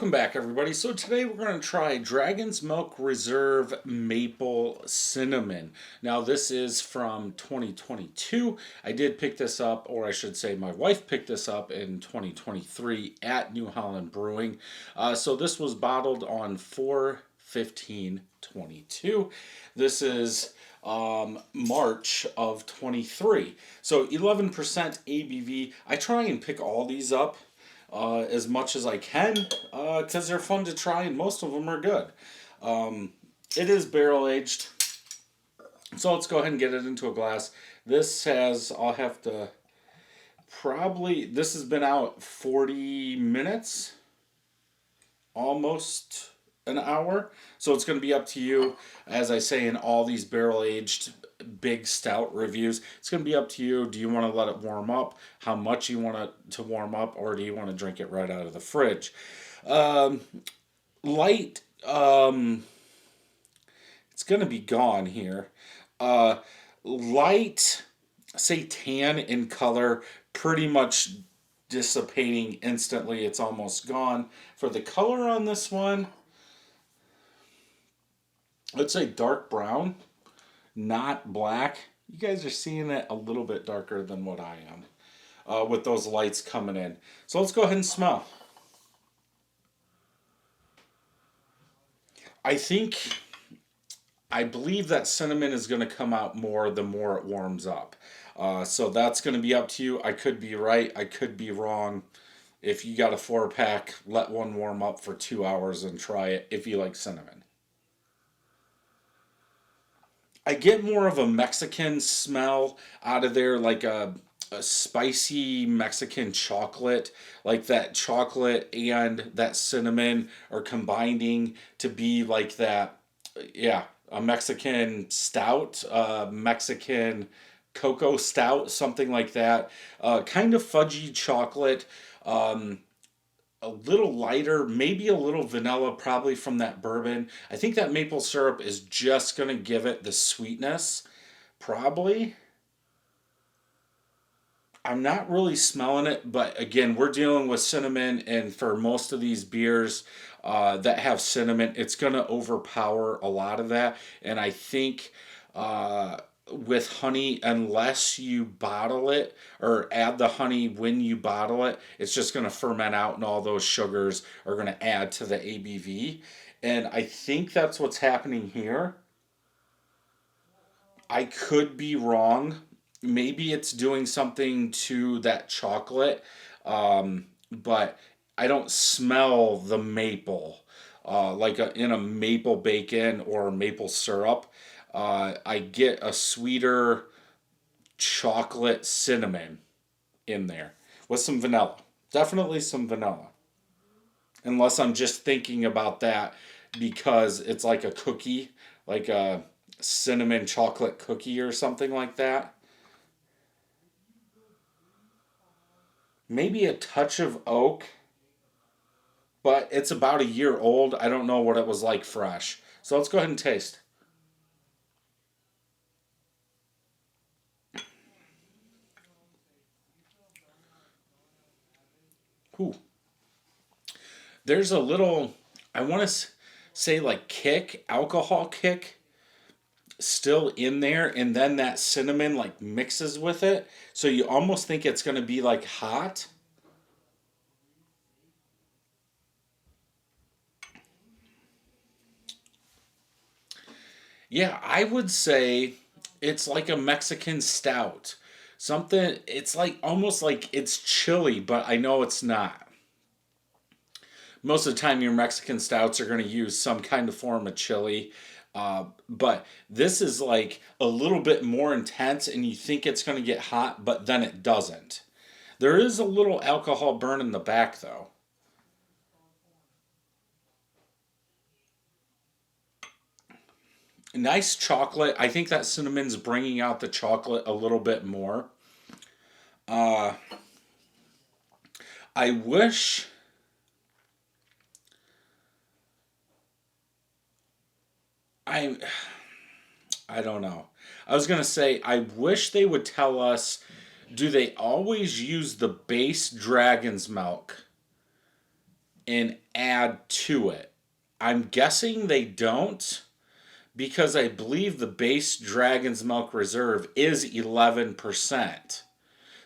Welcome back, everybody. So today we're going to try Dragon's Milk Reserve Maple Cinnamon. Now this is from 2022. I did pick this up, or I should say my wife picked this up in 2023 at New Holland Brewing. So this was bottled on 4/15/22. This is March of 23. So 11% ABV. I try and pick all these up as much as I can because they're fun to try and most of them are good. It is barrel aged, so let's go ahead and get it into a glass. I'll have to this has been out 40 minutes, almost an hour, so it's going to be up to you. As I say in all these barrel aged big stout reviews, it's going to be up to you. Do you want to let it warm up? How much you want it to warm up, or do you want to drink it right out of the fridge? Light, it's going to be gone here. Light, say tan in color, pretty much dissipating instantly. It's almost gone. For the color on this one, let's say dark brown, not black. You guys are seeing it a little bit darker than what I am with those lights coming in. So let's go ahead and smell. I believe that cinnamon is going to come out more the more it warms up. So that's going to be up to you. I could be right. I could be wrong. If you got a 4-pack, let one warm up for 2 hours and try it if you like cinnamon. I get more of a Mexican smell out of there, like a spicy Mexican chocolate. Like that chocolate and that cinnamon are combining to be like that, yeah, a Mexican stout, Mexican cocoa stout, something like that. Kind of fudgy chocolate. A little lighter, maybe a little vanilla, probably from that bourbon. I think that maple syrup is just going to give it the sweetness, probably. I'm not really smelling it, but again, we're dealing with cinnamon, and for most of these beers that have cinnamon, it's going to overpower a lot of that. And I think with honey, unless you bottle it or add the honey when you bottle it, it's just going to ferment out and all those sugars are going to add to the ABV. And I think that's what's happening here. I could be wrong. Maybe it's doing something to that chocolate, but I don't smell the maple in a maple bacon or maple syrup. I get a sweeter chocolate cinnamon in there with some vanilla. Definitely some vanilla. Unless I'm just thinking about that because it's like a cookie, like a cinnamon chocolate cookie or something like that. Maybe a touch of oak, but it's about a year old. I don't know what it was like fresh. So let's go ahead and taste. Ooh. There's a little, I want to say like alcohol kick still in there, and then that cinnamon like mixes with it. So you almost think it's going to be like hot. Yeah, I would say it's like a Mexican stout. Something, it's like almost like it's chili, but I know it's not. Most of the time, your Mexican stouts are going to use some kind of form of chili. But this is like a little bit more intense, and you think it's going to get hot, but then it doesn't. There is a little alcohol burn in the back, though. Nice chocolate. I think that cinnamon's bringing out the chocolate a little bit more. Uh, I wish I I don't know. I was gonna say I wish they would tell us, do they always use the base dragon's milk and add to it. I'm guessing they don't because I believe the base Dragon's Milk Reserve is 11%.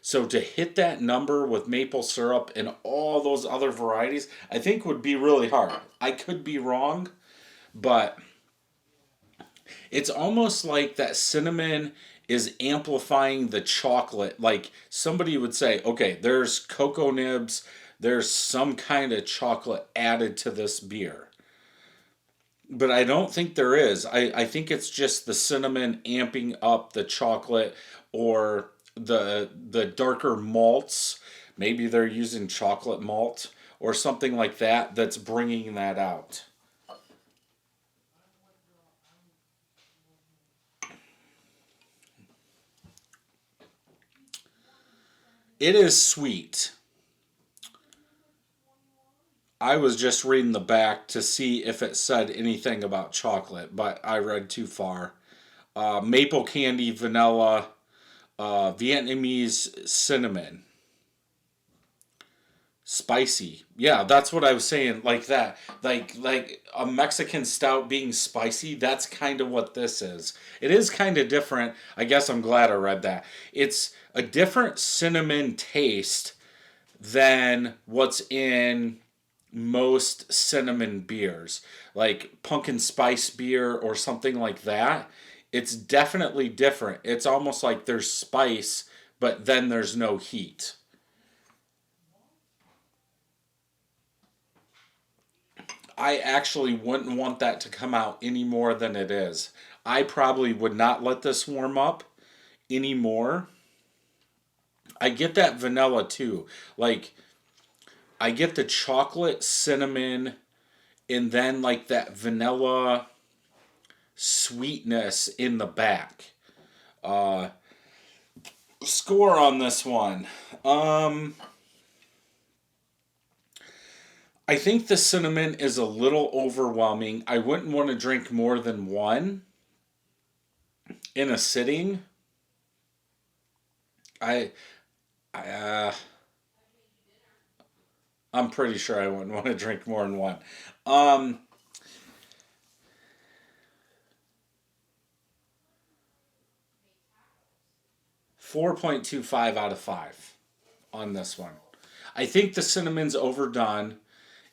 So to hit that number with maple syrup and all those other varieties, I think would be really hard. I could be wrong, but it's almost like that cinnamon is amplifying the chocolate. Like somebody would say, okay, there's cocoa nibs, there's some kind of chocolate added to this beer. But I don't think there is. I think it's just the cinnamon amping up the chocolate or the darker malts. Maybe they're using chocolate malt or something like that that's bringing that out. It is sweet. I was just reading the back to see if it said anything about chocolate, but I read too far. Maple candy, vanilla, Vietnamese cinnamon, spicy. Yeah, that's what I was saying. Like that, like a Mexican stout being spicy. That's kind of what this is. It is kind of different. I guess I'm glad I read that. It's a different cinnamon taste than what's in most cinnamon beers, like pumpkin spice beer or something like that. It's definitely different. It's almost like there's spice, but then there's no heat. I actually wouldn't want that to come out any more than it is. I probably would not let this warm up anymore. I get that vanilla too. Like, I get the chocolate, cinnamon, and then like that vanilla sweetness in the back. Uh, Score on this one. Um, I think the cinnamon is a little overwhelming. I wouldn't want to drink more than one in a sitting. I, I I'm pretty sure I wouldn't want to drink more than one. Um, 4.25 out of 5 on this one. I think the cinnamon's overdone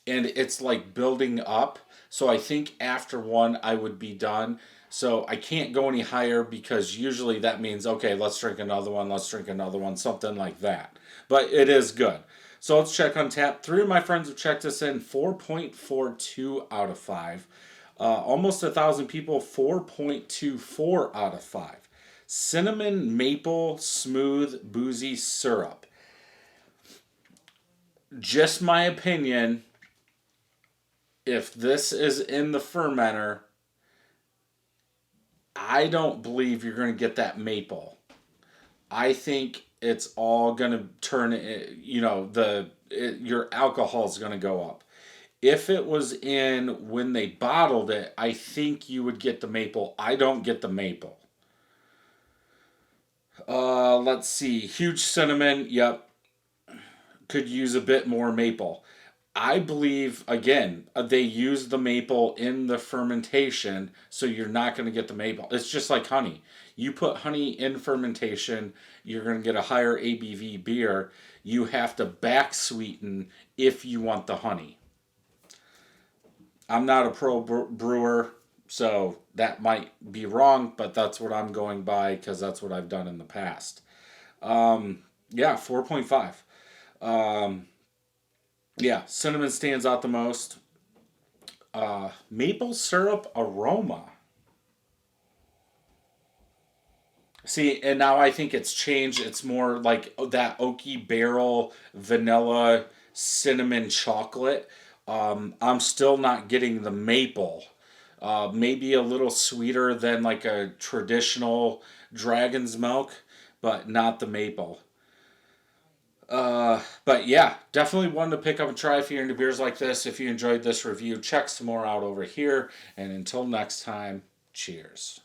and it's like building up. So I think after one, I would be done. So I can't go any higher because usually that means, okay, let's drink another one, let's drink another one, something like that. But it is good. So let's check on tap. Three of my friends have checked us in 4.42 out of 5. Almost 1,000 people, 4.24 out of 5. Cinnamon maple smooth boozy syrup. Just my opinion, if this is in the fermenter, I don't believe you're going to get that maple. I think it's all going to turn, your alcohol is going to go up. If it was in when they bottled it, I think you would get the maple. I don't get the maple. Let's see. Huge cinnamon. Yep. Could use a bit more maple. I believe, again, they use the maple in the fermentation, so you're not going to get the maple. It's just like honey. You put honey in fermentation, you're going to get a higher ABV beer. You have to back sweeten if you want the honey. I'm not a pro brewer, so that might be wrong, but that's what I'm going by because that's what I've done in the past. Yeah, 4.5. Yeah, cinnamon stands out the most. Maple syrup aroma. See, and now I think it's changed. It's more like that oaky barrel vanilla cinnamon chocolate. I'm still not getting the maple. Maybe a little sweeter than like a traditional dragon's milk, but not the maple. But yeah, definitely one to pick up and try if you're into beers like this. If you enjoyed this review, check some more out over here. And until next time, cheers.